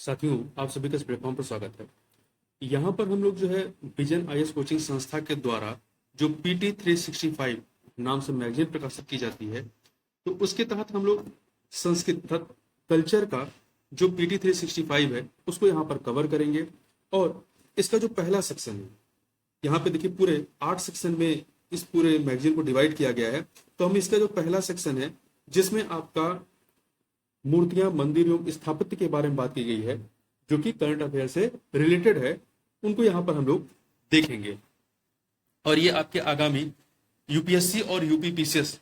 साथियों, आप सभी का इस प्लेटफॉर्म पर स्वागत है। यहाँ पर हम लोग जो है विजन आईएएस कोचिंग संस्था के द्वारा जो पीटी 365 नाम से मैगजीन प्रकाशित की जाती है, तो उसके तहत हम लोग संस्कृत तथा कल्चर का जो पीटी 365 है उसको यहाँ पर कवर करेंगे। और इसका जो पहला सेक्शन है, यहाँ पे देखिए पूरे 8 सेक्शन में इस पूरे मैगजीन को डिवाइड किया गया है। तो हम इसका जो पहला सेक्शन है जिसमें आपका मूर्तियां, मंदिर एवं स्थापत्य के बारे में बात की गई है, जो कि करंट अफेयर से रिलेटेड है, उनको यहाँ पर हम लोग देखेंगे। और ये आपके आगामी यूपीएससी और यूपीपीसीएस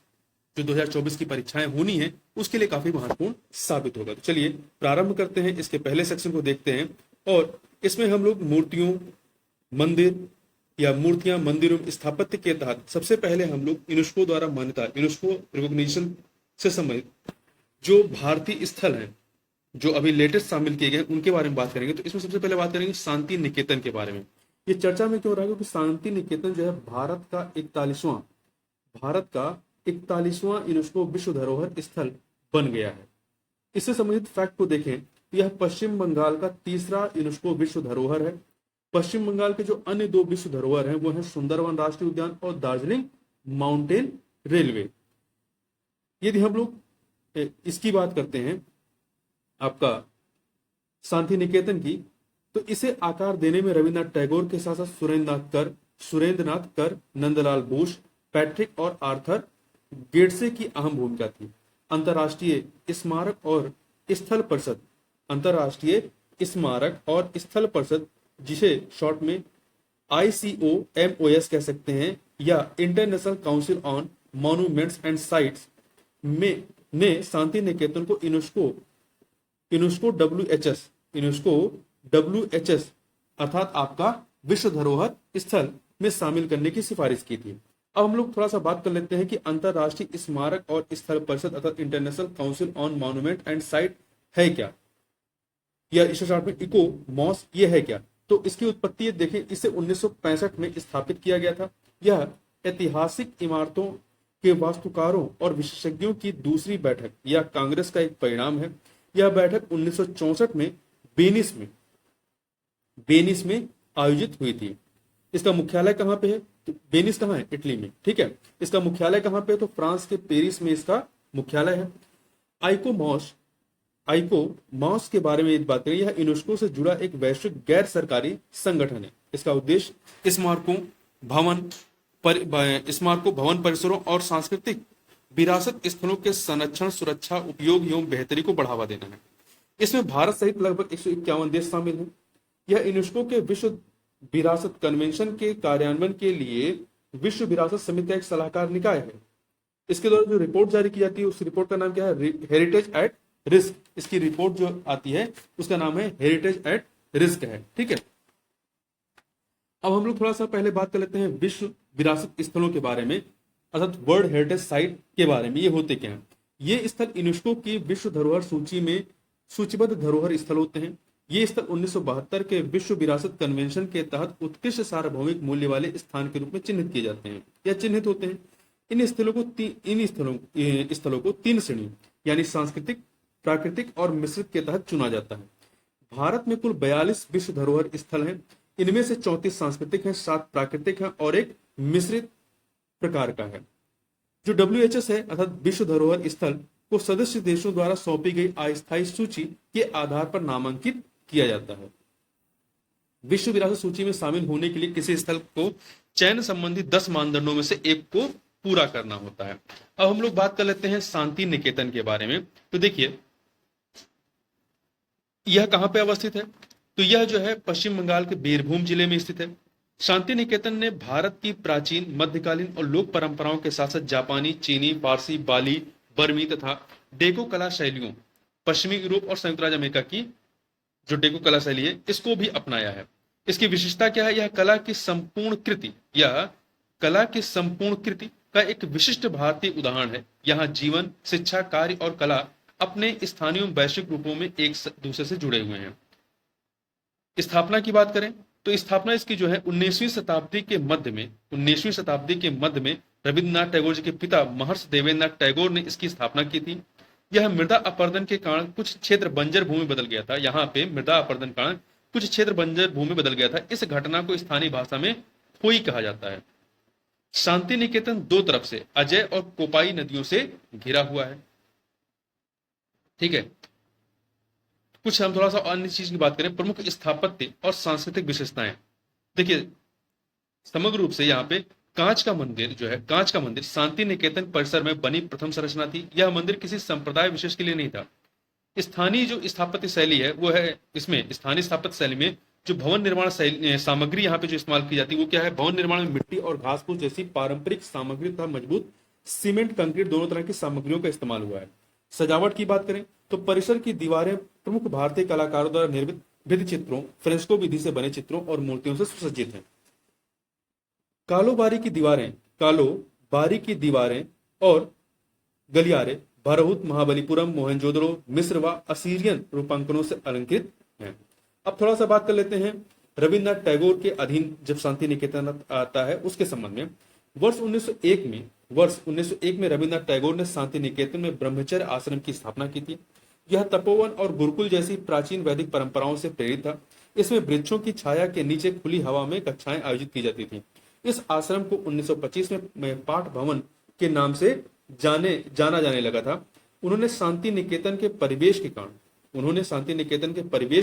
जो 2024 की परीक्षाएं होनी है उसके लिए काफी महत्वपूर्ण साबित होगा। तो चलिए प्रारंभ करते हैं, इसके पहले सेक्शन को देखते हैं। और इसमें हम लोग मूर्तियों, मंदिर या मूर्तियां, मंदिर एवं स्थापत्य के तहत सबसे पहले हम लोग यूनेस्को द्वारा मान्यता, यूनेस्को रिकॉग्निशन से संबंधित जो भारतीय स्थल हैं जो अभी लेटेस्ट शामिल किए गए उनके बारे में बात करेंगे। तो इसमें सबसे पहले बात करेंगे शांति निकेतन के बारे में। ये चर्चा में क्यों रहा है? क्योंकि शांति निकेतन जो है भारत का 41वां यूनेस्को विश्व धरोहर स्थल बन गया है। इससे संबंधित फैक्ट को देखें तो यह पश्चिम बंगाल का तीसरा यूनेस्को विश्व धरोहर है। पश्चिम बंगाल के जो अन्य 2 विश्व धरोहर हैं वो है सुंदरवन राष्ट्रीय उद्यान और दार्जिलिंग माउंटेन रेलवे। यदि हम लोग इसकी बात करते हैं आपका शांति निकेतन की, तो इसे आकार देने में रविन्द्रनाथ टैगोर के साथ साथ सुरेंद्रनाथ कर, नंदलाल बोस, पैट्रिक और आर्थर गेडसे की अहम भूमिका थी। अंतर्राष्ट्रीय स्मारक और स्थल परिषद, जिसे शॉर्ट में ICOMOS कह सकते हैं, या international council on monuments and sites में ने शांति निकेतन को यूनेस्को WHS अर्थात आपका विश्व धरोहर स्थल में शामिल करने की सिफारिश की थी। अब हम लोग थोड़ा सा बात कर लेते हैं कि अंतरराष्ट्रीय स्मारक और स्थल परिषद अर्थात international council on monument and site है क्या, या इसे शॉर्ट में ICOMOS ये है क्या। तो इसकी उत्पत्ति देखें, इसे 1965 में स्थापित किया गया था। यह ऐतिहासिक इमारतों के वास्तुकारों और विशेषज्ञों की दूसरी बैठक या कांग्रेस का एक परिणाम है। यह बैठक 1964 में वेनिस में आयोजित हुई थी। इसका मुख्यालय कहां पे है? तो वेनिस कहां है? इटली में, ठीक है। इसका मुख्यालय कहां पे है? तो फ्रांस के पेरिस में इसका मुख्यालय है। आइकोमॉस के बारे में बात करें, यह यूनेस्को से जुड़ा एक वैश्विक गैर सरकारी संगठन है। इसका उद्देश्य स्मारकों, भवन परिसरों और सांस्कृतिक विरासत स्थलों के संरक्षण, सुरक्षा, उपयोग एवं बेहतरी को बढ़ावा देना है। इसमें भारत सहित लगभग 151 देश शामिल हैं। यह यूनेस्को के विश्व विरासत कन्वेंशन के कार्यान्वयन के लिए विश्व विरासत समिति का एक सलाहकार निकाय है। इसके द्वारा जो रिपोर्ट जारी की जाती है उस रिपोर्ट का नाम क्या है? Heritage at risk. इसकी रिपोर्ट जो आती है उसका नाम है हेरिटेज एट रिस्क है, ठीक है। अब हम लोग थोड़ा सा पहले बात कर लेते हैं विश्व विरासत स्थलों के बारे में, अर्थात वर्ल्ड हेरिटेज साइट के बारे में। ये होते क्या हैं? ये स्थल यूनेस्को की विश्व धरोहर सूची में सूचीबद्ध धरोहर स्थल होते हैं। ये स्थल 1972 के विश्व विरासत कन्वेंशन के तहत उत्कृष्ट सार्वभौमिक मूल्य वाले स्थान के रूप में चिन्हित किए जाते हैं या चिन्हित होते हैं। इन स्थलों को 3 श्रेणियों यानी सांस्कृतिक, प्राकृतिक और मिश्रित के तहत चुना जाता है। भारत में कुल 42 विश्व धरोहर स्थल हैं। इनमें से 34 सांस्कृतिक हैं, 7 प्राकृतिक हैं और एक मिश्रित प्रकार का है। जो WHS है अर्थात विश्व धरोहर स्थल को सदस्य देशों द्वारा सौंपी गई अस्थायी सूची के आधार पर नामांकित किया जाता है। विश्व विरासत सूची में शामिल होने के लिए किसी स्थल को चयन संबंधी 10 मानदंडों में से एक को पूरा करना होता है। अब हम लोग बात कर लेते हैं शांति निकेतन के बारे में। तो देखिए यह कहां पे अवस्थित है? तो यह जो है पश्चिम बंगाल के बीरभूम जिले में स्थित है। शांति निकेतन ने भारत की प्राचीन, मध्यकालीन और लोक परंपराओं के साथ साथ जापानी, चीनी, पारसी, बाली, बर्मी तथा डेको कला शैलियों, पश्चिमी यूरोप और संयुक्त राज्य अमेरिका की जो डेको कला शैली है इसको भी अपनाया है। इसकी विशेषता क्या है? यह कला की संपूर्ण कृति का एक विशिष्ट भारतीय उदाहरण है। यहाँ जीवन, शिक्षा, कार्य और कला अपने स्थानीय वैश्विक रूपों में एक दूसरे से जुड़े हुए हैं। स्थापना की बात करें तो स्थापना इसकी जो है 19वीं शताब्दी के मध्य में रविन्द्रनाथ टैगोर जी के पिता महर्षि देवेंद्रनाथ टैगोर ने इसकी स्थापना की थी। यह मृदा अपरदन के कारण कुछ क्षेत्र बंजर भूमि बदल गया था। यहाँ पे मृदा अपरदन के कारण कुछ क्षेत्र बंजर भूमि बदल गया था। इस घटना को स्थानीय भाषा में होई कहा जाता है। शांति निकेतन दो तरफ से अजय और कोपाई नदियों से घिरा हुआ है। ठीक है, कुछ हम थोड़ा सा अन्य चीज की बात करें, प्रमुख स्थापत्य और सांस्कृतिक विशेषताएं। देखिए, समग्र रूप से यहाँ पे कांच का मंदिर जो है, कांच का मंदिर शांति निकेतन परिसर में बनी प्रथम संरचना थी। यह मंदिर किसी संप्रदाय विशेष के लिए नहीं था। स्थानीय जो स्थापत्य शैली है वो है, इसमें स्थानीय स्थापत्य शैली में जो भवन निर्माण सामग्री यहाँ पे जो इस्तेमाल की जाती है वो क्या है, भवन निर्माण में मिट्टी और घास फूस जैसी पारंपरिक सामग्री तथा मजबूत सीमेंट कंक्रीट दोनों तरह की सामग्रियों का इस्तेमाल हुआ है। सजावट की बात करें तो परिसर की दीवारें प्रमुख भारतीय कलाकारों द्वारा निर्मित भित्ति चित्रों, फ्रेस्को विधि से बने चित्रों और मूर्तियों से सुसज्जित है। कालो बारी की दीवारें और गलियारे भरहुत, महाबलीपुरम, मोहनजोदड़ो, मिस्र व असीरियन रूपांकनों से अलंकृत हैं। अब थोड़ा सा बात कर लेते हैं रविन्द्रनाथ टैगोर के अधीन जब शांति निकेतन आता है उसके संबंध में। वर्ष 1901 में रविन्द्रनाथ टैगोर ने शांति निकेतन में ब्रह्मचर्य आश्रम की स्थापना की थी। यह तपोवन और गुरुकुल जैसी प्राचीन वैदिक परंपराओं से प्रेरित था। इसमें वृक्षों की छाया के नीचे खुली हवा में कक्षाएं आयोजित की जाती थी। इस आश्रम को 1925 में पाठ भवन के नाम से जाना जाने लगा था। उन्होंने शांति निकेतन के परिवेश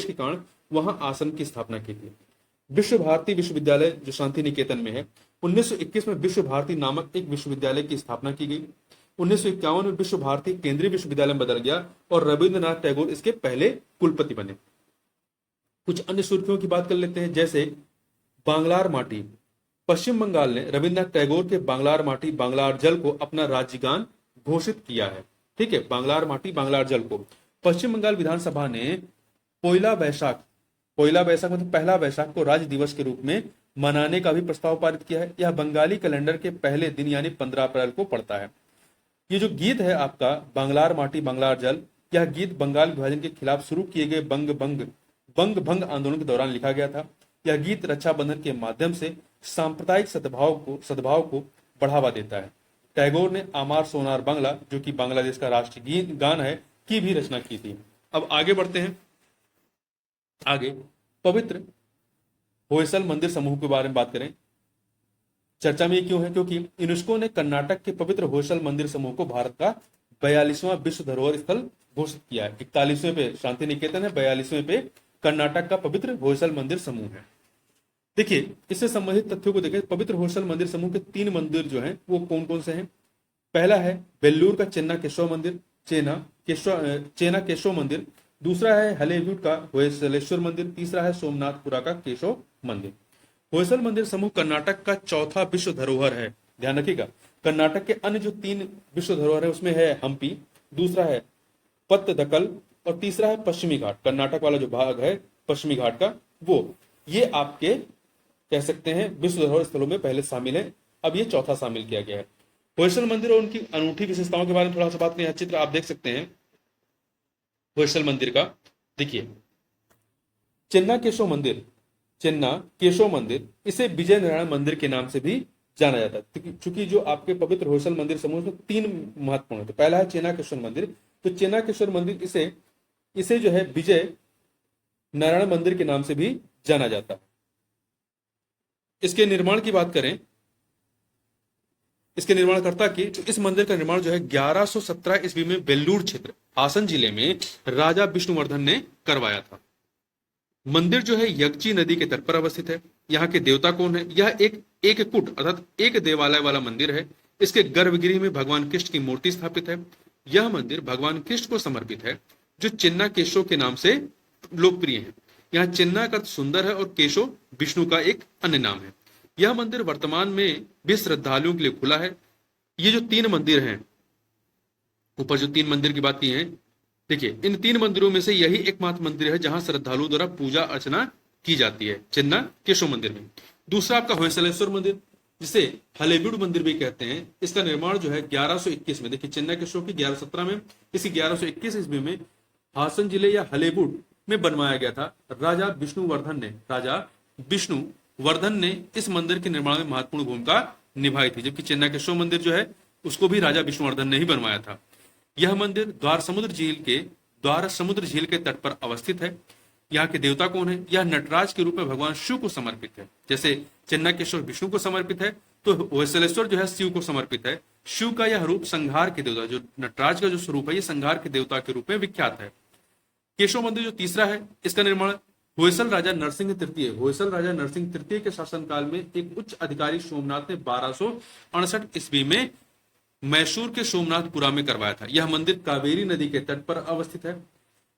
के कारण वहां आश्रम की स्थापना की थी। विश्व भारती विश्वविद्यालय जो शांति निकेतन में है, 1921 में विश्व भारती नामक एक विश्वविद्यालय की स्थापना की गई। 1951 में विश्व भारती केंद्रीय विश्वविद्यालय में बदल गया और रविन्द्रनाथ टैगोर इसके पहले कुलपति बने। कुछ अन्य सुर्खियों की बात कर लेते हैं, जैसे बांग्लार माटी। पश्चिम बंगाल ने रविन्द्रनाथ टैगोर के बांग्लार माटी बांग्लार जल को अपना राज्यगान घोषित किया है। ठीक है, बांग्लार माटी बांग्लार जल को पश्चिम बंगाल विधानसभा ने पहला वैशाख मतलब पहला वैशाख को राज्य दिवस के रूप में मनाने का भी प्रस्ताव पारित किया है। यह बंगाली कैलेंडर के पहले दिन यानी 15 अप्रैल को पड़ता है। ये जो गीत है आपका बांग्लार माटी बांग्लार जल, यह गीत बंगाल विभाजन के खिलाफ शुरू किए गए बंग भंग आंदोलन के दौरान लिखा गया था। यह गीत रक्षाबंधन के माध्यम से सांप्रदायिक सद्भाव को बढ़ावा देता है। टैगोर ने आमार सोनार बांग्ला, जो कि बांग्लादेश का राष्ट्रीय गान है, की भी रचना की थी। अब आगे बढ़ते हैं। आगे पवित्र होयसल मंदिर समूह के बारे में बात करें। चर्चा में क्यों है, क्योंकि यूनेस्को ने कर्नाटक के पवित्र होयसल मंदिर समूह को भारत का 42वां विश्व धरोहर स्थल घोषित किया है। 41वें पे शांति निकेतन है, 42वें पे कर्नाटक का पवित्र होयसल मंदिर समूह है। देखिए, इससे संबंधित तथ्यों को देखें। पवित्र होयसल मंदिर समूह के 3 मंदिर जो हैं वो कौन कौन से हैं। पहला है वेल्लूर का चेन्ना केशव मंदिर, चेना केशव मंदिर। दूसरा है हलेबीड का होयसलेश्वर मंदिर। तीसरा है सोमनाथपुरा का केशव मंदिर। होयसल मंदिर समूह कर्नाटक का चौथा विश्व धरोहर है। ध्यान रखिएगा, कर्नाटक के अन्य जो 3 विश्व धरोहर है उसमें है हम्पी, दूसरा है पत्तदकल और तीसरा है पश्चिमी घाट। कर्नाटक वाला जो भाग है पश्चिमी घाट का, वो ये आपके कह सकते हैं विश्व धरोहर स्थलों में पहले शामिल है। अब ये चौथा शामिल किया गया है। होयसल मंदिर और उनकी अनूठी विशेषताओं के बारे में थोड़ा सा बात करें। चित्र आप देख सकते हैं होयसल मंदिर का। देखिए, चेन्ना केशव मंदिर, इसे विजय नारायण मंदिर के नाम से भी जाना जाता है। चूंकि जो आपके पवित्र होयसल मंदिर समूह में 3 महत्वपूर्ण है। तो पहला है चेन्ना केशव मंदिर, तो चेन्ना केशव मंदिर इसे जो है विजय नारायण मंदिर के नाम से भी जाना जाता है। इसके निर्माण की बात करें, इसके निर्माणकर्ता की, तो इस मंदिर का निर्माण जो है 1117 ईस्वी में वेल्लूर क्षेत्र हासन जिले में राजा विष्णुवर्धन ने करवाया था। मंदिर जो है यगची नदी के तट पर अवस्थित है। यहाँ के देवता कौन है? यह एक कूट अर्थात एक देवालय वाला मंदिर है। इसके गर्भगृह में भगवान कृष्ण की मूर्ति स्थापित है। यह मंदिर भगवान कृष्ण को समर्पित है, जो चेन्ना केशव के नाम से लोकप्रिय है। यहाँ चेन्ना का अर्थ सुंदर है और केशव विष्णु का एक अन्य नाम है। यह मंदिर वर्तमान में भी श्रद्धालुओं के लिए खुला है। ये जो 3 मंदिर हैं, ऊपर जो 3 मंदिर की बात की है, देखिए इन 3 मंदिरों में से यही एकमात्र मंदिर है जहां श्रद्धालुओं द्वारा पूजा अर्चना की जाती है, चेन्ना केशव मंदिर में। दूसरा आपका होयसलेश्वर मंदिर, जिसे हलेबीड मंदिर भी कहते हैं। इसका निर्माण जो है 1121 में, देखिए चेन्ना केशव की 1117 में, इसी 1121 ईस्वी में हासन जिले या हलेबीड में बनवाया गया था। राजा विष्णुवर्धन ने इस मंदिर के निर्माण में महत्वपूर्ण भूमिका निभाई थी, जबकि चेन्ना केशव मंदिर जो है उसको भी राजा विष्णुवर्धन ने ही बनवाया था। यह मंदिर द्वार समुद्र झील के तट पर अवस्थित है। यहाँ के देवता कौन है? यह नटराज के रूप में भगवान शिव को समर्पित है। जैसे चेन्नकेश्वर विष्णु को समर्पित है, तो होयसलेश्वर जो है शिव को समर्पित है। शिव का यह रूप संहार के देवता, जो नटराज का जो स्वरूप है, ये संहार के देवता के रूप में विख्यात है। केशव मंदिर जो तीसरा है, इसका निर्माण होयसल राजा नरसिंह तृतीय के शासनकाल में एक उच्च अधिकारी सोमनाथ ने 1268 ईस्वी में मैसूर के सोमनाथपुरा में करवाया था। यह मंदिर कावेरी नदी के तट पर अवस्थित है।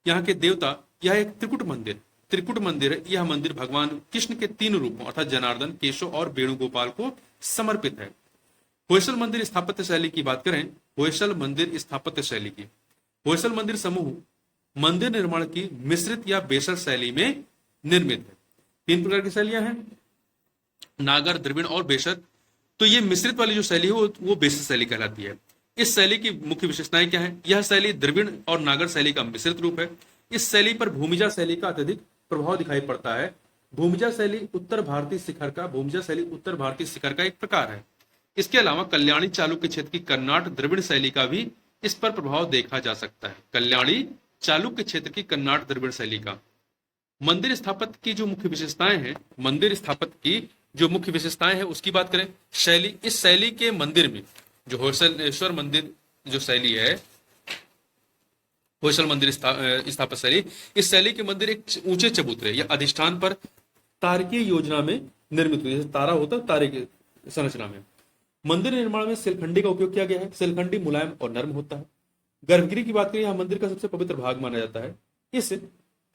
यहाँ के देवता, यह एक त्रिकुट मंदिर है। यह मंदिर भगवान कृष्ण के 3 रूपों अर्थात जनार्दन, केशव और वेणुगोपाल को समर्पित है। होयसल मंदिर स्थापत्य शैली की बात करें, होयसल मंदिर समूह मंदिर निर्माण की मिश्रित या बेसर शैली में निर्मित है। 3 प्रकार की शैलियां हैं, नागर, द्रविड़ और बेसर। तो ये मिश्रित वाली जो शैली है वो बेसर शैली कहलाती है। इस शैली की मुख्य विशेषताएं क्या है? यह शैली द्रविड़ और नागर शैली का मिश्रित रूप है। इस शैली पर भूमिजा शैली का अत्यधिक प्रभाव दिखाई पड़ता है। भूमिजा शैली उत्तर भारतीय शिखर का एक प्रकार है। इसके अलावा कल्याणी चालुक्य क्षेत्र की कर्नाट द्रविड़ शैली का भी इस पर प्रभाव देखा जा सकता है। कल्याणी चालुक्य क्षेत्र की कर्नाट द्रविड़ शैली का। मंदिर स्थापत्य की जो मुख्य विशेषताएं हैं उसकी बात करें, इस शैली के मंदिर में जो होयसलेश्वर मंदिर जो शैली है, होयसल मंदिर स्थापत्य शैली, इस शैली के मंदिर एक ऊंचे चबूतरे या अधिष्ठान पर तारकीय योजना में निर्मित हुए, जैसे तारा होता है तारे की संरचना में। मंदिर निर्माण में शिलखंडी का उपयोग किया गया है। शिलखंडी मुलायम और नर्म होता है। गर्भगृह की बात करें, यह मंदिर का सबसे पवित्र भाग माना जाता है। इस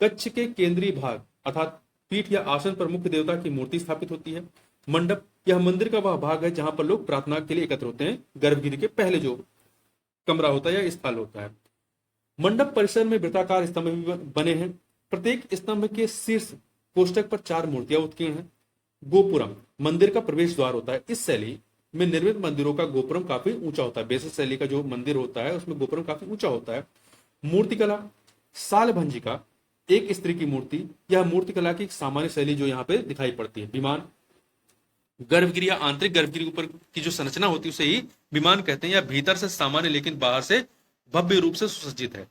कक्ष के केंद्रीय भाग अर्थात पीठ या आसन पर मुख्य देवता की मूर्ति स्थापित होती है। मंडप, यह मंदिर का वह भाग है जहां पर लोग प्रार्थना के लिए एकत्र होते हैं। गर्भगृह के पहले जो कमरा होता है या स्थल होता है। मंडप परिसर में वृत्ताकार स्तंभ भी बने हैं। प्रत्येक स्तंभ के शीर्ष कोष्ठक पर 4 मूर्तियां उत्कीर्ण हैं। गोपुरम मंदिर का प्रवेश द्वार होता है। इस शैली में निर्मित मंदिरों का गोपुरम काफी ऊंचा होता है। बेसर शैली का जो मंदिर होता है उसमें गोपुरम काफी ऊंचा होता है। मूर्तिकला, सालभंजिका एक स्त्री की मूर्ति, यह मूर्तिकला की सामान्य शैली जो यहाँ पे दिखाई पड़ती है। विमान, गर्भगृह या आंतरिक गर्भगृह ऊपर की जो संरचना होती है उसे ही विमान कहते हैं। यह भीतर से सामान्य लेकिन बाहर से भव्य रूप से सुसज्जित है।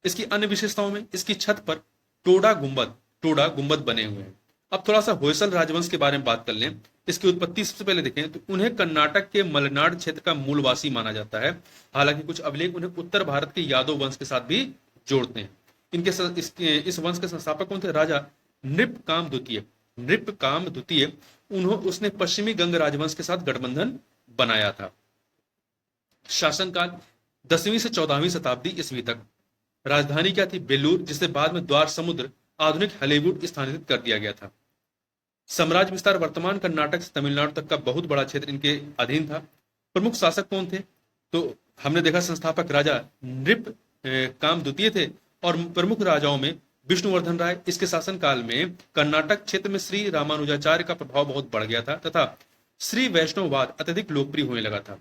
इसकी अन्य विशेषताओं में इसकी छत पर टोडा गुंबद बने हुए हैं। अब थोड़ा सा होयसल राजवंश के बारे में बात कर लें। इसकी उत्पत्ति सबसे पहले देखें तो उन्हें कर्नाटक के मलनाड क्षेत्र का मूलवासी माना जाता है। हालांकि कुछ अभिलेख उन्हें उत्तर भारत के यादव वंश के साथ भी जोड़ते हैं। इस वंश के संस्थापक कौन थे? राजा नृपकाम द्वितीय। उसने पश्चिमी गंग राजवंश के साथ गठबंधन बनाया था। शासनकाल 10वीं से 14वीं शताब्दी ईस्वी तक। राजधानी क्या थी? बेलूर, जिसे बाद में द्वार समुद्र आधुनिक हॉलीवुड स्थानांतरित कर दिया गया था। साम्राज्य विस्तार वर्तमान कर्नाटक से तमिलनाडु तक का बहुत बड़ा क्षेत्र इनके अधीन था। प्रमुख शासक कौन थे? तो हमने देखा संस्थापक राजा नृप काम द्वितीय थे और प्रमुख राजाओं में विष्णुवर्धन राय। इसके शासनकाल में कर्नाटक क्षेत्र में श्री रामानुजाचार्य का प्रभाव बहुत बढ़ गया था तथा श्री वैष्णववाद अत्यधिक लोकप्रिय होने लगा था।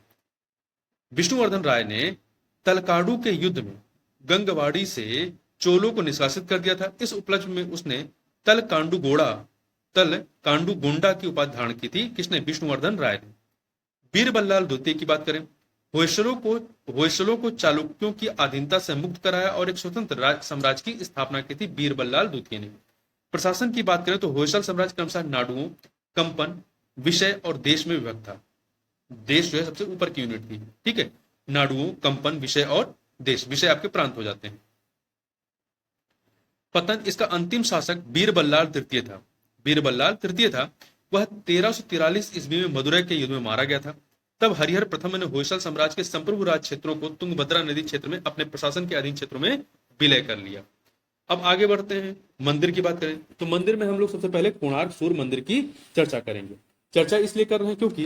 विष्णुवर्धन राय ने तलकाडू के युद्ध में गंगवाड़ी से चोलों को निष्कासित कर दिया था। इस उपलक्ष्य में उसने तलकांडुगोंडा की उपाधि धारण की थी। किसने? विष्णुवर्धन राय ने। बीरबल्लाल द्वितीय की बात करें, होयसलों को चालुक्यों की अधीनता से मुक्त कराया और एक स्वतंत्र साम्राज्य की स्थापना की थी बीरबल्लाल द्वितीय ने। प्रशासन की बात करें तो होयसल साम्राज्य के अनुसार नाडुओं, कंपन, विषय और देश में विभक्त था। देश जो है सबसे ऊपर की यूनिट थी। ठीक है, नाडुओं, कंपन, विषय और देश। विषय आपके प्रांत हो जाते हैं। पतन, इसका अंतिम शासक बीरबल्लाल तृतीय था। वह 1343 ईस्वी में मदुरै के युद्ध में मारा गया था। तब हरिहर प्रथम ने होयसल साम्राज्य के संप्रभु राज क्षेत्रों को तुंगभद्रा नदी क्षेत्र में अपने प्रशासन के अधीन क्षेत्रों में विलय कर लिया। अब आगे बढ़ते हैं, मंदिर की बात करें तो मंदिर में हम लोग सबसे पहले कोणार्क सूर्य मंदिर की चर्चा करेंगे। चर्चा इसलिए कर रहे हैं क्योंकि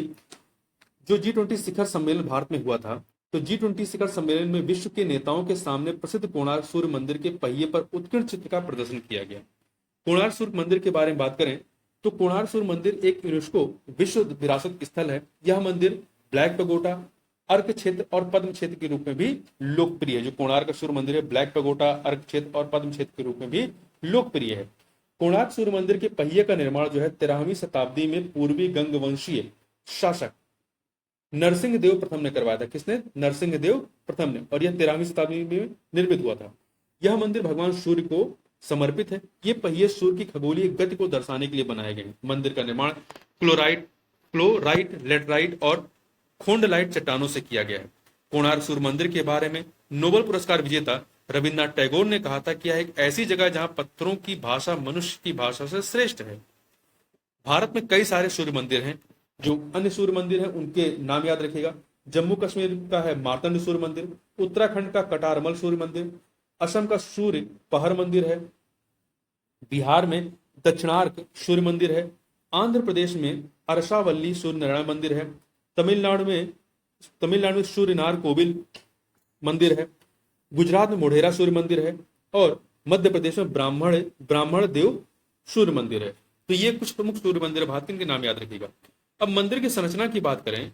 जो G20 शिखर सम्मेलन भारत में हुआ था, तो G20 शिखर सम्मेलन में विश्व के नेताओं के सामने प्रसिद्ध कोणार्क सूर्य मंदिर के पहिए पर उत्कीर्ण चित्र का प्रदर्शन किया गया। कोणार्क सूर्य मंदिर के बारे में बात करें तो कोणार्क सूर्य मंदिर एक यूनेस्को विश्व विरासत स्थल है। यह मंदिर ब्लैक पगोटा, अर्क क्षेत्र और पद्म क्षेत्र के रूप में भी लोकप्रिय है। जो कोणार्क सूर्य मंदिर है, ब्लैक पगोटा, अर्क क्षेत्र और पद्म क्षेत्र के रूप में भी लोकप्रिय है। कोणार्क सूर्य मंदिर के पहिए का निर्माण जो है 13वीं शताब्दी में पूर्वी गंगवंशीय शासक नरसिंह देव प्रथम ने करवाया था। किसने? नरसिंह देव प्रथम ने। और यह 13वीं शताब्दी में निर्मित हुआ था। यह मंदिर भगवान सूर्य को समर्पित है। ये पहिए सूर्य की खगोलीय गति को दर्शाने के लिए बनाए गए हैं। मंदिर का निर्माण क्लोराइट, लेटराइट और खोंडलाइट चट्टानों से किया गया है। कोणार्क सूर्य मंदिर के बारे में नोबेल पुरस्कार विजेता रविन्द्रनाथ टैगोर ने कहा था कि यह एक ऐसी जगह है जहां पत्थरों की भाषा मनुष्य की भाषा से श्रेष्ठ है। भारत में कई सारे सूर्य मंदिर हैं। जो अन्य सूर्य मंदिर हैं उनके नाम याद रखिएगा। जम्मू कश्मीर का है मार्तंड सूर्य मंदिर, उत्तराखंड का कटारमल सूर्य मंदिर, असम का सूर्य पहर मंदिर है, बिहार में दक्षिणार्क सूर्य मंदिर है, आंध्र प्रदेश में अरसावल्ली सूर्य नारायण मंदिर है, तमिलनाडु में सूर्यनार कोविल मंदिर है, गुजरात में मोढेरा सूर्य मंदिर है और मध्य प्रदेश में ब्राह्मण देव सूर्य मंदिर है। तो ये कुछ प्रमुख सूर्य मंदिर भारत के, इनके नाम याद रखिएगा। अब मंदिर की संरचना की बात करें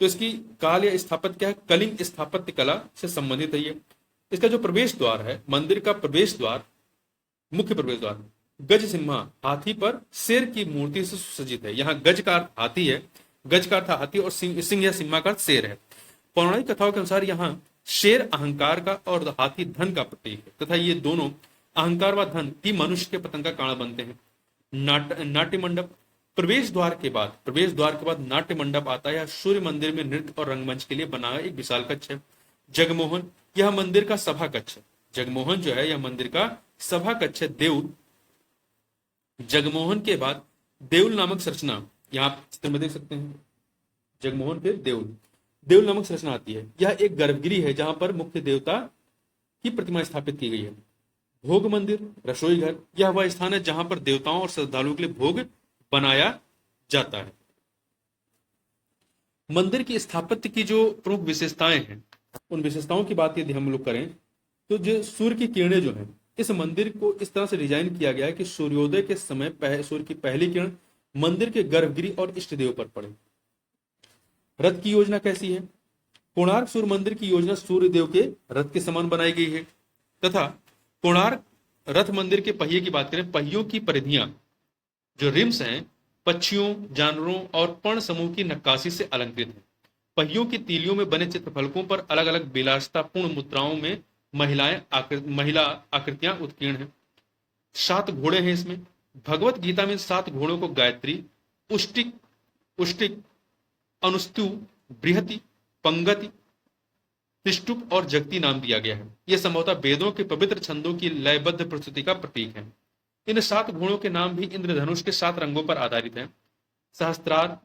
तो इसकी काल या स्थापत्य क्या है? कलिंग स्थापत्य कला से संबंधित है ये। इसका जो प्रवेश द्वार है, मंदिर का प्रवेश द्वार, मुख्य प्रवेश द्वार गज सिम्हा हाथी पर शेर की मूर्ति से सुसज्जित है। यहाँ गज का अर्थ हाथी है, गज का अर्थ हाथी और सिंह या सिम्हा का अर्थ शेर है। पौराणिक कथाओं के अनुसार यहाँ शेर अहंकार का और हाथी धन का प्रतीक है तथा ये दोनों अहंकार व धन ही मनुष्य के पतन का कारण बनते हैं। नाट्य मंडप प्रवेश द्वार के बाद नाट्य मंडप आता है। यह सूर्य मंदिर में नृत्य और रंगमंच के लिए बना एक विशाल कक्ष है। जगमोहन, यह मंदिर का सभा कक्ष है। जगमोहन जो है यह मंदिर का सभा कक्ष है। देउल, जगमोहन के बाद देउल नामक संरचना, यहाँ चित्र में देख सकते हैं। जगमोहन फिर देउल नामक संरचना आती है। यह एक गर्भगृह है जहां पर मुख्य देवता की प्रतिमा स्थापित की गई है। भोग मंदिर, रसोई घर, यह वह स्थान है जहां पर देवताओं और श्रद्धालुओं के लिए भोग बनाया जाता है। मंदिर की स्थापत्य की जो प्रमुख विशेषताएं हैं, उन विशेषताओं की बात यदि हम लोग करें तो जो सूर्य की किरणें जो हैं, इस मंदिर को इस तरह से डिजाइन किया गया है कि सूर्योदय के समय सूर्य की पहली किरण मंदिर के गर्भगृह और इष्ट देव पर पड़े। रथ की योजना कैसी है? कोणार्क सूर्य मंदिर की योजना सूर्य देव के रथ के समान बनाई गई है तथा कोणार्क रथ मंदिर के पहिए की बात करें, पहियों की परिधियां जो रिम्स हैं, पक्षियों, जानवरों और पर्ण समूह की नक्काशी से अलंकृत है। पहियों की तीलियों में बने चित्रफलकों पर अलग अलग विलासितापूर्ण मुद्राओं में महिला आकृतियां उत्कीर्ण हैं। 7 घोड़े हैं इसमें। भगवत गीता में 7 घोड़ों को गायत्री, उष्टिक, अनुस्तु, बृहति, पंगति, त्रिष्टुप और जगति नाम दिया गया है। यह संभवतः वेदों के पवित्र छंदों की लयबद्ध प्रस्तुति का प्रतीक है। इन 7 घोड़ों के नाम भी इंद्रधनुष के 7 रंगों पर आधारित हैं। सहस्त्रार,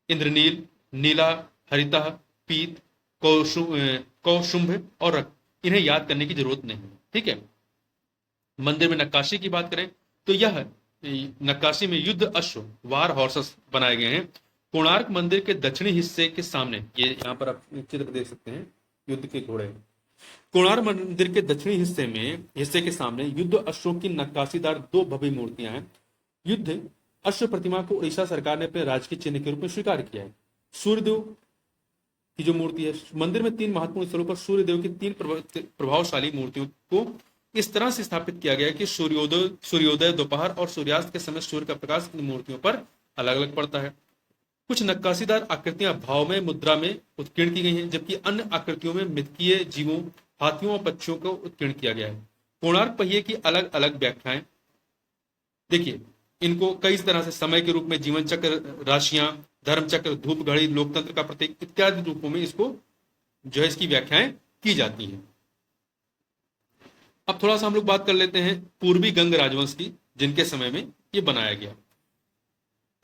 इंद्रनील, नीला, हरिता, पीत, कौशुंभ और रक्त। इन्हें याद करने की जरूरत नहीं है, ठीक है। मंदिर में नक्काशी की बात करें तो यह नक्काशी में युद्ध अश्व, वार हॉर्सेस बनाए गए हैं। कोणार्क मंदिर के दक्षिणी हिस्से के सामने, ये यहाँ पर आप चित्र देख सकते हैं, युद्ध के घोड़े। कोणार्क मंदिर के दक्षिणी हिस्से के सामने युद्ध अश्वों की नक्काशीदार 2 भव्य मूर्तियां हैं। युद्ध अश्व प्रतिमा को उड़ीसा सरकार ने अपने राजकीय चिन्ह के रूप में स्वीकार किया है। सूर्यदेव की जो मूर्ति है, मंदिर में 3 महत्वपूर्ण स्थलों पर सूर्यदेव की 3 प्रभावशाली मूर्तियों को इस तरह से स्थापित किया गया है कि सूर्योदय, दोपहर और सूर्यास्त के समय सूर्य का प्रकाश इन मूर्तियों पर अलग अलग पड़ता है। कुछ नक्काशीदार आकृतियां भावमय मुद्रा में उत्कीर्ण की गई हैं, जबकि अन्य आकृतियों में मिथकीय जीवों, हाथियों और पक्षियों को उत्कीर्ण किया गया है। कोणार्क पहिए की अलग अलग व्याख्याएं देखिए, इनको कई तरह से समय के रूप में जीवन चक्र, राशियां, धर्म चक्र, धूप घड़ी, लोकतंत्र का प्रतीक इत्यादि रूपों में इसको जो है इसकी व्याख्याएं की जाती हैं। अब थोड़ा सा हम लोग बात कर लेते हैं पूर्वी गंग राजवंश की, जिनके समय में ये बनाया गया।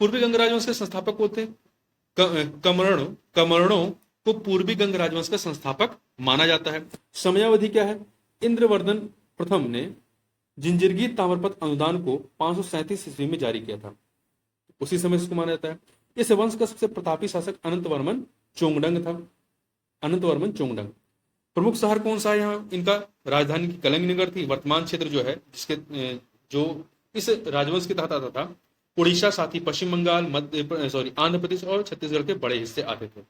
पूर्वी गंग राजवंश के संस्थापक कौन थे? कमरणों को पूर्वी गंग राजवंश का संस्थापक माना जाता है। समयावधि क्या है? इंद्रवर्धन प्रथम ने जिंजिरगीर ताम्रपत्र अनुदान को 537 ईस्वी में जारी किया था, उसी समय इसको माना जाता है। इस वंश का सबसे प्रतापी शासक अनंतवर्मन चोंगडंग था। अनंतवर्मन चोंगडंग। प्रमुख शहर कौन सा है? यहाँ इनका राजधानी की कलिंग नगर थी। वर्तमान क्षेत्र जो है जिसके जो इस राजवंश के तहत आता था, उड़ीसा, साथ ही पश्चिम बंगाल, आंध्र प्रदेश और छत्तीसगढ़ के बड़े हिस्से आते थे।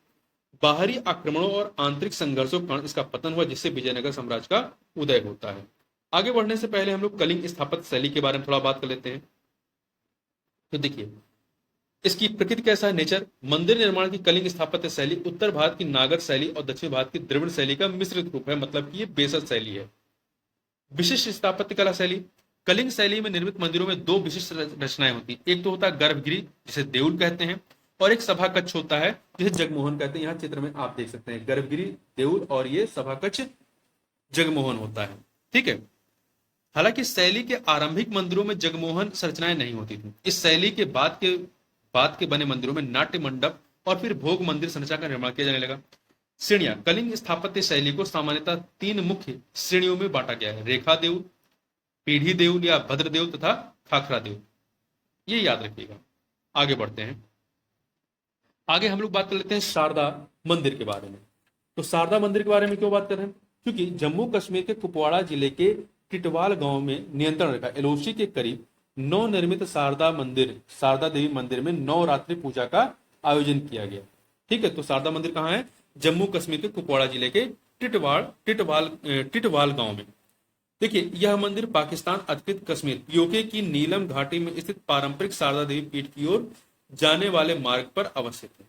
बाहरी आक्रमणों और आंतरिक संघर्षों के कारण इसका पतन हुआ, जिससे विजयनगर साम्राज्य का उदय होता है। आगे बढ़ने से पहले हम लोग कलिंग स्थापत्य शैली के बारे में थोड़ा बात कर लेते हैं। तो देखिए, इसकी प्रकृति कैसा है, नेचर। मंदिर निर्माण की कलिंग स्थापत्य शैली उत्तर भारत की नागर शैली और दक्षिण भारत की द्रविड़ शैली का मिश्रित रूप है, मतलब कि ये बेसत शैली है। विशिष्ट स्थापत्य कला शैली, कलिंग शैली में निर्मित मंदिरों में दो विशिष्ट रचनाएं होती हैं। एक तो होता है गर्भगृह जिसे देउल कहते हैं, और एक सभा कक्ष होता है जिसे जगमोहन कहते हैं। यहाँ चित्र में आप देख सकते हैं गर्भगृह, देउल और ये सभा कक्ष जगमोहन होता है। ठीक है। हालांकि शैली के आरंभिक मंदिरों में जगमोहन संरचनाएं नहीं होती थी। इस शैली के बाद के बने मंदिरों में नाट्य मंडप और फिर भोग मंदिर संरचना का निर्माण किया जाने लगा। श्रेणियां, कलिंग स्थापत्य शैली को सामान्यतः तीन मुख्य श्रेणियों में बांटा गया है: रेखा देउल, पीढ़ी देउल या भद्र देउल तथा खाखरा देउल। ये याद रखिएगा। आगे बढ़ते हैं। आगे हम लोग बात कर लेते हैं शारदा मंदिर के बारे में। तो शारदा मंदिर के बारे में क्यों बात कर रहे हैं? क्योंकि जम्मू कश्मीर के कुपवाड़ा जिले के टिटवाल गांव में नियंत्रण रेखा एलओसी के करीब नवनिर्मित शारदा देवी मंदिर में नवरात्रि पूजा का आयोजन किया गया। ठीक है। तो शारदा मंदिर कहाँ है? जम्मू कश्मीर के कुपवाड़ा जिले के टिटवाल गांव में। देखिए, यह मंदिर पाकिस्तान अधिकृत कश्मीर पीओके की नीलम घाटी में स्थित पारंपरिक शारदा देवी पीठ की ओर जाने वाले मार्ग पर अवस्थित है।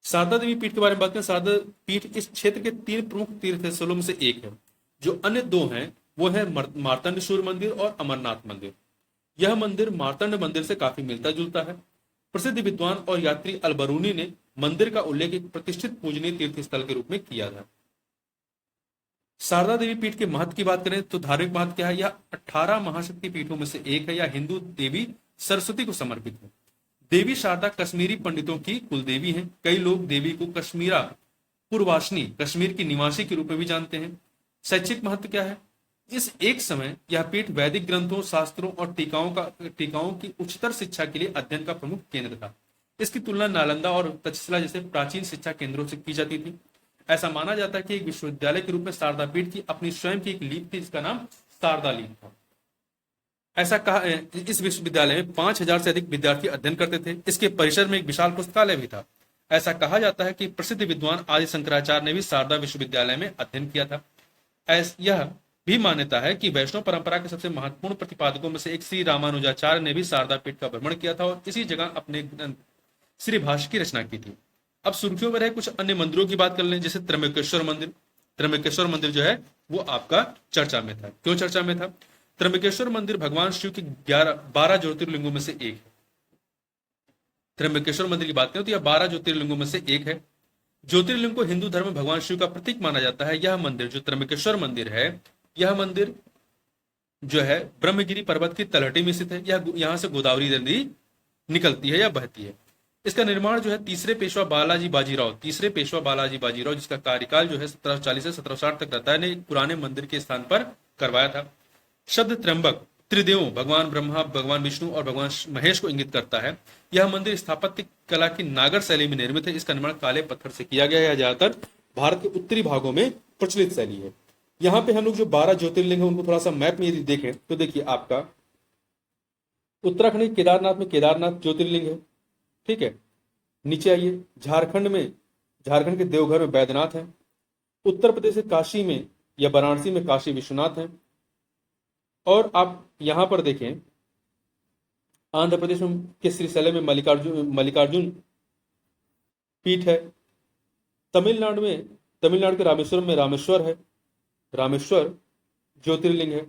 शारदा देवी पीठ के बारे में बात करें, शारदा पीठ इस क्षेत्र के तीन प्रमुख तीर्थ स्थलों में से एक है। जो अन्य दो हैं वो है मार्तंड सूर्य मंदिर और अमरनाथ मंदिर। यह मंदिर मार्तंड मंदिर से काफी मिलता जुलता है। प्रसिद्ध विद्वान और यात्री अलबरूनी ने मंदिर का उल्लेख एक प्रतिष्ठित पूजनीय तीर्थ स्थल के रूप में किया था। शारदा देवी पीठ के महत्व की बात करें तो धार्मिक महत्व क्या है? यह 18 महाशक्ति पीठों में से एक है। यह हिंदू देवी सरस्वती को समर्पित है। देवी शारदा कश्मीरी पंडितों की कुलदेवी हैं। कई लोग देवी को कश्मीरा पूर्वासिनी, कश्मीर की निवासी के रूप में भी जानते हैं। शैक्षिक महत्व क्या है? इस एक समय यह पीठ वैदिक ग्रंथों, शास्त्रों और टीकाओं की उच्चतर शिक्षा के लिए अध्ययन का प्रमुख केंद्र था। इसकी तुलना नालंदा और तक्षशिला जैसे प्राचीन शिक्षा केंद्रों से की जाती थी। ऐसा माना जाता है कि एक विश्वविद्यालय के रूप में शारदा पीठ की अपनी स्वयं की एक लीग थी, जिसका नाम शारदा लीग था। ऐसा कहा, इस विश्वविद्यालय में 5000 से अधिक विद्यार्थी अध्ययन करते थे। इसके परिसर में एक विशाल पुस्तकालय भी था। ऐसा कहा जाता है कि प्रसिद्ध विद्वान आदि शंकराचार्य ने भी शारदा विश्वविद्यालय में अध्ययन किया था। यह भी मान्यता है कि वैष्णव परंपरा के सबसे महत्वपूर्ण प्रतिपादकों में से एक श्री रामानुजाचार्य ने भी शारदा पीठ का भ्रमण किया था और इसी जगह अपने ग्रंथ श्री भाष्य की रचना की थी। अब सुर्खियों में रहे कुछ अन्य मंदिरों की बात कर लें, जैसे त्र्यंबकेश्वर मंदिर। त्र्यंबकेश्वर मंदिर जो है वो आपका चर्चा में था। क्यों चर्चा में था? त्र्यंबकेश्वर मंदिर भगवान शिव के 12 ज्योतिर्लिंगों में से एक है। त्र्यंबकेश्वर मंदिर की बात करें तो यह 12 ज्योतिर्लिंगों में से एक है। ज्योतिर्लिंग को हिंदू धर्म में भगवान शिव का प्रतीक माना जाता है। यह मंदिर जो त्र्यंबकेश्वर मंदिर है, यह मंदिर जो है ब्रह्मगिरी पर्वत की तलहटी में स्थित है। यह यहाँ से गोदावरी नदी निकलती है या बहती है। इसका निर्माण जो है तीसरे पेशवा बालाजी बाजीराव, जिसका कार्यकाल जो है 1740 से 1760 तक रहता है, ने पुराने मंदिर के स्थान पर करवाया था। शब्द त्र्यंबक त्रिदेवों भगवान ब्रह्मा, भगवान विष्णु और भगवान महेश को इंगित करता है। यह मंदिर स्थापत्य कला की नागर शैली में निर्मित है। इसका निर्माण काले पत्थर से किया गया है। ज्यादातर भारत के उत्तरी भागों में प्रचलित शैली है। यहाँ पे हम लोग जो 12 ज्योतिर्लिंग है उनको थोड़ा सा मैप में यदि देखें तो देखिए, आपका उत्तराखंड केदारनाथ में केदारनाथ ज्योतिर्लिंग है। ठीक है। नीचे आइए, झारखंड के देवघर में बैद्यनाथ है। उत्तर प्रदेश के काशी में या वाराणसी में काशी विश्वनाथ है। और आप यहां पर देखें, आंध्र प्रदेश में के श्रीशैलम में मल्लिकार्जुन पीठ है। तमिलनाडु के रामेश्वरम में रामेश्वर ज्योतिर्लिंग है।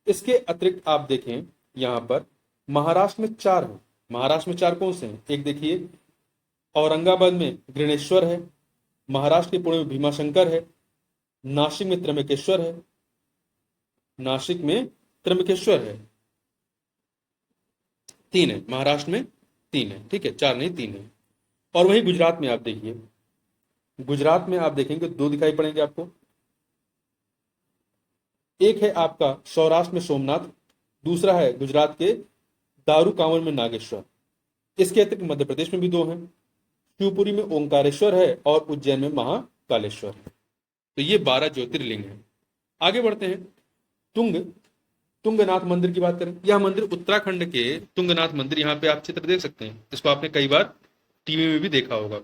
इसके अतिरिक्त आप देखें यहां पर महाराष्ट्र में 4 है। महाराष्ट्र में 4 कौन से हैं? एक देखिए, औरंगाबाद में गृणेश्वर है। महाराष्ट्र के पुणे में भीमाशंकर है। नासिक में त्र्यंबकेश्वर है। 3 है महाराष्ट्र में, 3 है। ठीक है, 4 नहीं 3 है। और वहीं गुजरात में आप देखिए, गुजरात में आप देखेंगे 2 दिखाई पड़ेंगे आपको। एक है आपका सौराष्ट्र में सोमनाथ, दूसरा है गुजरात के दारूकांवर में नागेश्वर। इसके अतिरिक्त मध्य प्रदेश में भी 2 हैं। शिवपुरी में ओंकारेश्वर है और उज्जैन में महाकालेश्वर है। तो ये 12 ज्योतिर्लिंग है। आगे बढ़ते हैं। तुंगनाथ मंदिर की बात करें। यह मंदिर उत्तराखंड के तुंगनाथ मंदिर, यहाँ पे आप चित्र देख सकते हैं। इसको आपने कई बार टीवी में भी देखा होगा।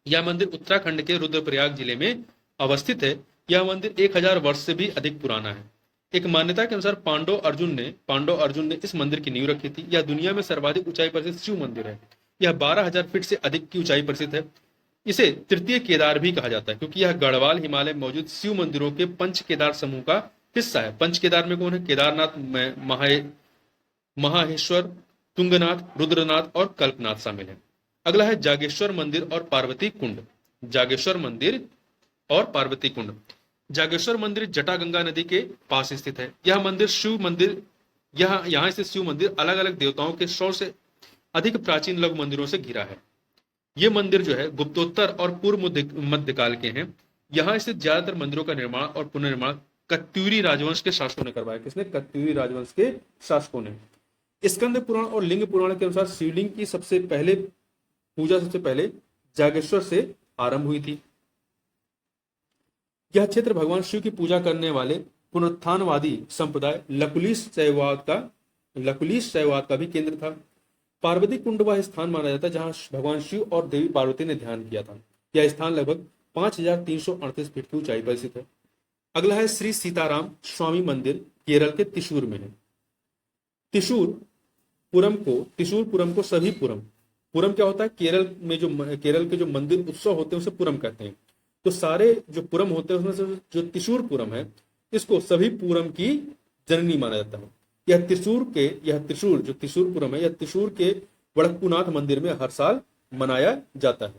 यह मंदिर उत्तराखंड के रुद्रप्रयाग जिले में अवस्थित है। यह मंदिर 1000 वर्ष से भी अधिक पुराना है। एक मान्यता के अनुसार पांडव अर्जुन ने इस मंदिर की नींव रखी थी। यह दुनिया में सर्वाधिक ऊंचाई पर स्थित शिव मंदिर है। यह 12,000 फीट से अधिक की ऊंचाई पर स्थित है। इसे तृतीय केदार भी कहा जाता है क्योंकि यह गढ़वाल हिमालय में मौजूद शिव मंदिरों के पंच केदार समूह का हिस्सा है। पंच केदार में कौन है? केदारनाथ, महाहेश्वर, तुंगनाथ, रुद्रनाथ और कल्पनाथ शामिल है। अगला है जागेश्वर मंदिर और पार्वती कुंड। जागेश्वर मंदिर और पार्वती कुंड। जागेश्वर मंदिर जटागंगा नदी के पास स्थित है। यहाँ स्थित शिव मंदिर अलग अलग देवताओं के 100 से अधिक प्राचीन लघु मंदिरों से घिरा है। ये मंदिर जो है गुप्तोत्तर और पूर्व मध्यकाल के हैं। यहाँ स्थित ज्यादातर मंदिरों का निर्माण और पुनर्निर्माण कत्यूरी राजवंश के शासकों ने करवाया। किसने? कत्यूरी राजवंश के शासकों ने। स्कंद पुराण और लिंग पुराण के अनुसार शिवलिंग की सबसे पहले जागेश्वर से आरंभ हुई थी। यह क्षेत्र भगवान शिव की पूजा करने वाले पुनरुत्थानवादी संप्रदाय लकुलिश शैववाद का भी केंद्र था। पार्वती कुंड वह स्थान माना जाता है जहां भगवान शिव और देवी पार्वती ने ध्यान किया था। यह स्थान लगभग 5,338 फीट की ऊंचाई पर स्थित है। अगला है श्री सीताराम स्वामी मंदिर, केरल के त्रिशूर में है। त्रिशूर पुरम को सभी पुरम क्या होता है? केरल के जो मंदिर उत्सव होते हैं उसे पुरम कहते हैं। तो सारे जो पुरम होते हैं उसमें से जो त्रिशूर पुरम है इसको सभी पुरम की जननी माना जाता है। यह त्रिशूर पुरम है, यह त्रिशूर के वड़क्कुनाथ मंदिर में हर साल मनाया जाता है।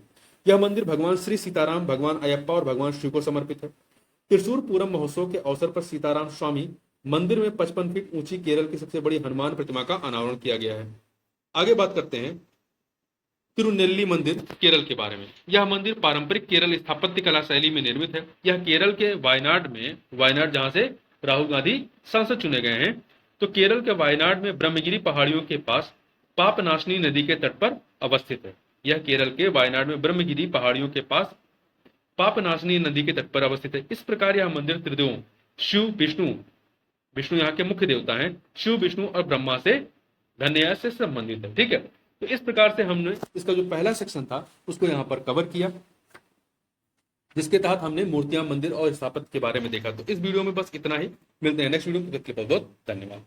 यह मंदिर भगवान श्री सीताराम, भगवान अयप्पा और भगवान शिव को समर्पित है। त्रिशूर पुरम महोत्सव के अवसर पर सीताराम स्वामी मंदिर में 55 फीट ऊंची केरल की सबसे बड़ी हनुमान प्रतिमा का अनावरण किया गया है। आगे बात करते हैं तिरुनेल्ली मंदिर केरल के बारे में। यह मंदिर पारंपरिक केरल स्थापत्य कला शैली में निर्मित है। यह केरल के वायनाड जहां से राहुल गांधी सांसद चुने गए हैं, तो केरल के वायनाड में ब्रह्मगिरी पहाड़ियों के पास पापनाशनी नदी के तट पर अवस्थित है। यह केरल के वायनाड में ब्रह्मगिरी पहाड़ियों के पास पापनाशनी नदी के तट पर अवस्थित है। इस प्रकार यह मंदिर त्रिदेवों शिव, विष्णु यहाँ के मुख्य देवता हैं, शिव, विष्णु और ब्रह्मा से धन्य से संबंधित है। ठीक है, तो इस प्रकार से हमने इसका जो पहला सेक्शन था उसको यहाँ पर कवर किया, जिसके तहत हमने मूर्तियां, मंदिर और स्थापत्य के बारे में देखा। तो इस वीडियो में बस इतना ही। मिलते हैं नेक्स्ट वीडियो में। बहुत बहुत धन्यवाद।